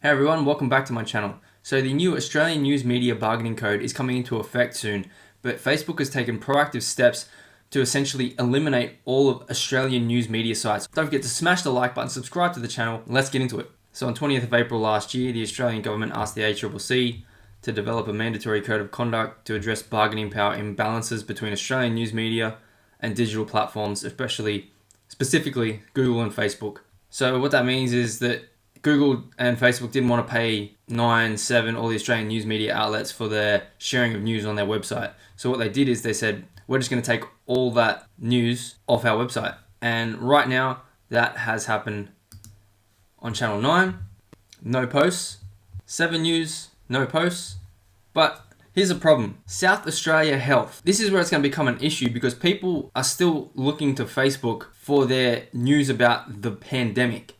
Hey everyone, welcome back to my channel. So the new Australian News Media Bargaining Code is coming into effect soon, but Facebook has taken proactive steps to essentially eliminate all of Australian news media sites. Don't forget to smash the like button, subscribe to the channel, and let's get into it. So on 20th of April last year, the Australian government asked the ACCC to develop a mandatory code of conduct to address bargaining power imbalances between Australian news media and digital platforms, specifically Google and Facebook. So what that means is that Google and Facebook didn't want to pay 9, 7, all the Australian news media outlets for their sharing of news on their website. So what they did is they said, we're just going to take all that news off our website. And right now, that has happened on Channel 9, no posts. 7 News, no posts. But here's a problem. South Australia Health. This is where it's going to become an issue because people are still looking to Facebook for their news about the pandemic.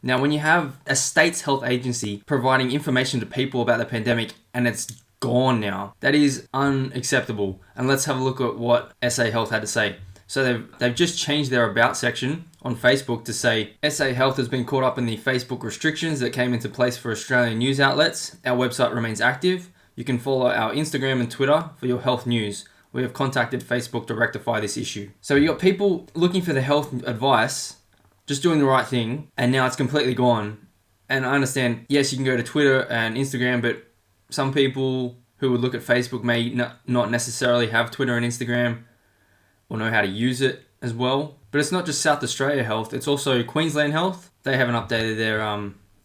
Now, when you have a state's health agency providing information to people about the pandemic and it's gone now, that is unacceptable. And let's have a look at what SA Health had to say. So they've just changed their about section on Facebook to say, SA Health has been caught up in the Facebook restrictions that came into place for Australian news outlets. Our website remains active. You can follow our Instagram and Twitter for your health news. We have contacted Facebook to rectify this issue. So you got people looking for the health advice, just doing the right thing, and now it's completely gone. And I understand, yes, you can go to Twitter and Instagram, but some people who would look at Facebook may not necessarily have Twitter and Instagram or know how to use it as well. But it's not just South Australia Health, it's also Queensland Health. They haven't updated their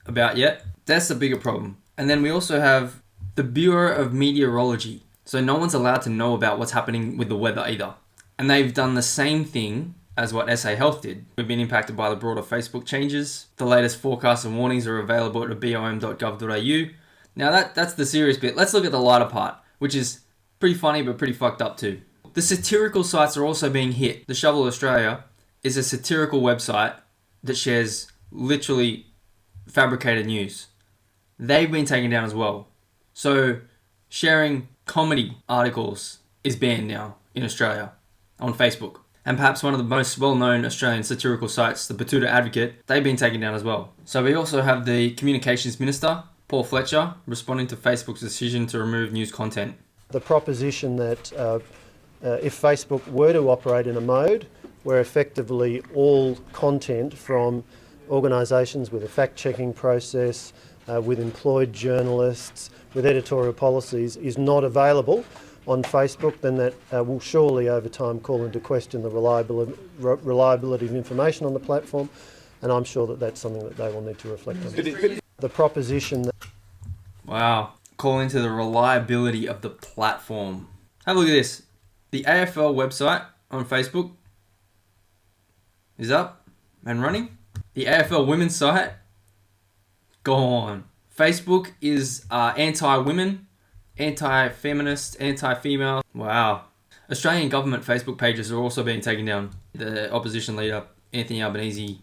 about yet. That's the bigger problem. And then we also have the Bureau of Meteorology. So no one's allowed to know about what's happening with the weather either. And they've done the same thing as what SA Health did. We've been impacted by the broader Facebook changes. The latest forecasts and warnings are available at bom.gov.au. Now that's the serious bit. Let's look at the lighter part, which is pretty funny but pretty fucked up too. The satirical sites are also being hit. The Shovel Australia is a satirical website that shares literally fabricated news. They've been taken down as well. So sharing comedy articles is banned now in Australia on Facebook. And perhaps one of the most well-known Australian satirical sites, the Batuta Advocate, they've been taken down as well. So we also have the Communications Minister, Paul Fletcher, responding to Facebook's decision to remove news content. The proposition that if Facebook were to operate in a mode where effectively all content from organisations with a fact-checking process, with employed journalists, with editorial policies is not available on Facebook, then that will surely over time call into question the reliability of information on the platform, and I'm sure that that's something that they will need to reflect on. The proposition that... Wow, call into the reliability of the platform. Have a look at this. The AFL website on Facebook is up and running. The AFL women's site, gone. Facebook is anti-women, anti-feminist, anti-female. Wow. Australian government Facebook pages are also being taken down. The opposition leader, Anthony Albanese,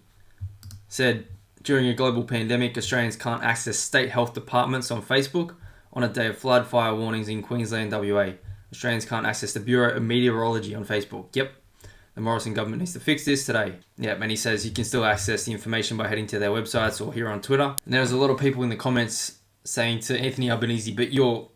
said during a global pandemic, Australians can't access state health departments on Facebook on a day of flood fire warnings in Queensland, WA. Australians can't access the Bureau of Meteorology on Facebook. Yep. The Morrison government needs to fix this today. Yep, and he says you can still access the information by heading to their websites or here on Twitter. And there's a lot of people in the comments saying to Anthony Albanese, but your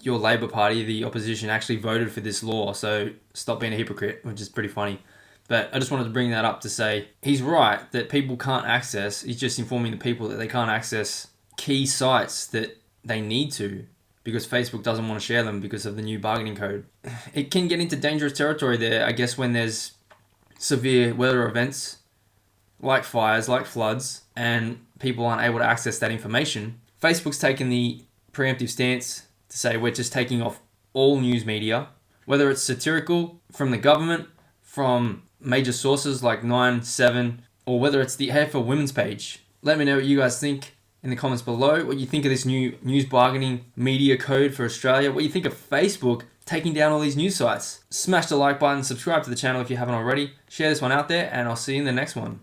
Labor Party, the opposition, actually voted for this law, so stop being a hypocrite, which is pretty funny. But I just wanted to bring that up to say he's right that people can't access, he's just informing the people that they can't access key sites that they need to because Facebook doesn't want to share them because of the new bargaining code. It can get into dangerous territory there, I guess, when there's severe weather events like fires, like floods, and people aren't able to access that information. Facebook's taken the preemptive stance to say we're just taking off all news media, whether it's satirical from the government, from major sources like 9, 7, or whether it's the AFL women's page. Let me know what you guys think in the comments below, what you think of this new news bargaining media code for Australia, what you think of Facebook taking down all these news sites. Smash the like button, subscribe to the channel if you haven't already, share this one out there, and I'll see you in the next one.